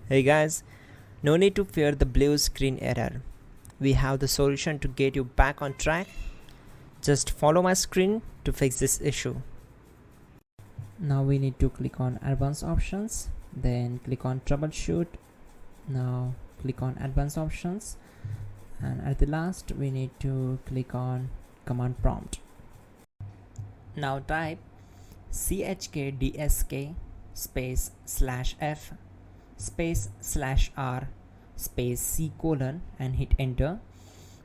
Hey guys, no need to fear the blue screen error. We have the solution to get you back on track. Just follow my screen to fix this issue. Now we need to click on advanced options, then click on troubleshoot. Now click on advanced options, and at the last we need to click on command prompt. Now type chkdsk space /f space /r space c colon and hit enter.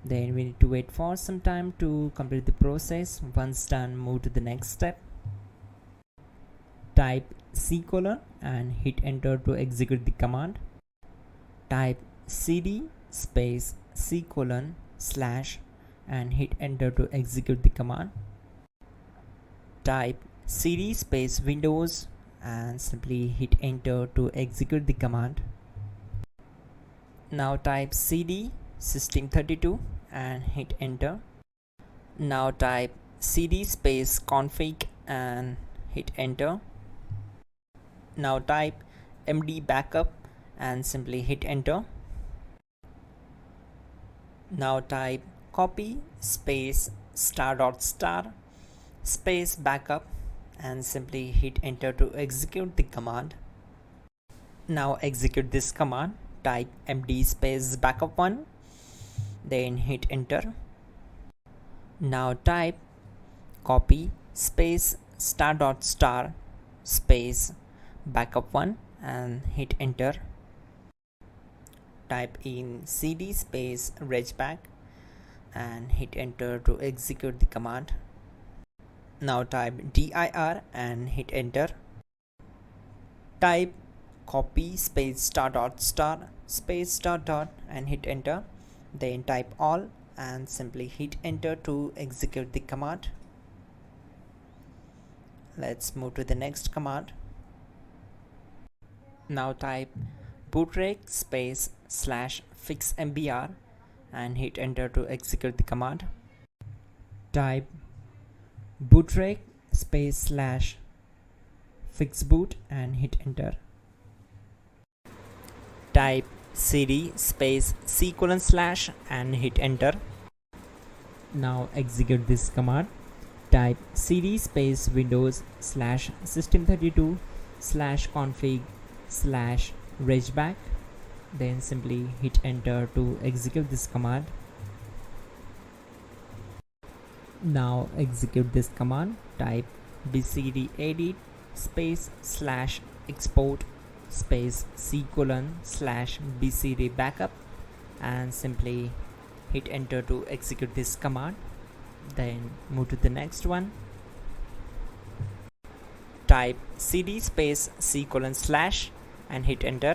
Then we need to wait for some time to complete the process. Once done, move to the next step. Type c colon and hit enter to execute the command. Type cd space c colon / and hit enter to execute the command. Type cd space windows and simply hit enter to execute the command. Now type cd system32 and hit enter. Now type cd space config and hit enter. Now type md backup and simply hit enter. Now type copy space ** space backup and simply hit enter to execute the command. Now execute this command. Type md space backup1, then hit enter. Now type copy space ** space backup1 and hit enter. Type in cd space regback and hit enter to execute the command. Now type dir and hit enter. Type copy space ** space .. and hit enter. Then type all and simply hit enter to execute the command. Let's move to the next command. Now type bootrec space /fixmbr and hit enter to execute the command. Type bootrec space /fixboot and hit enter. Type cd space c colon / and hit enter. Now execute this command. Type cd space windows /system32 /config /regback, then simply hit enter to execute this command. Now execute this command. Type bcd edit space /export space c colon /bcd backup and simply hit enter to execute this command. Then move to the next one. Type cd space c colon / and hit enter.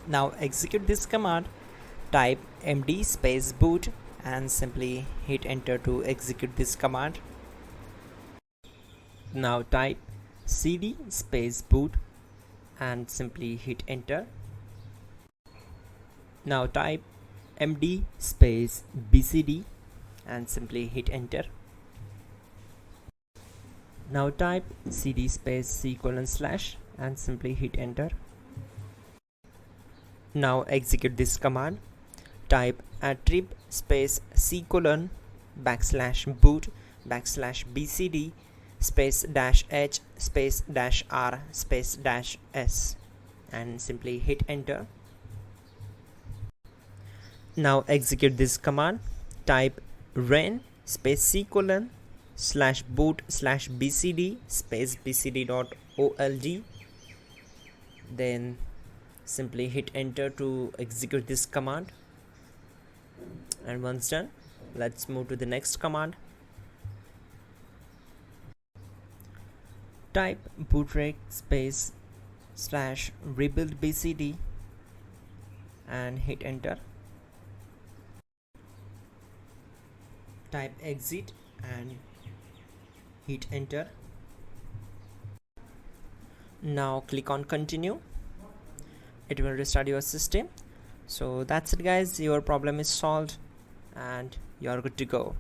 Now execute this command. Type md space boot and simply hit enter to execute this command. Now type cd space boot and simply hit enter. Now type md space bcd and simply hit enter. Now type cd space c colon / and simply hit enter. Now execute this command. Type attrib space c colon /boot /bcd space -h space -r space -s and simply hit enter. Now execute this command. Type ren space c colon /boot /bcd space bcd.old, then simply hit enter to execute this command. And once done, let's move to the next command. Type bootrec space /rebuild bcd and hit enter. Type exit and hit enter. Now click on continue. It will restart your system. So that's it guys, your problem is solved and you're good to go.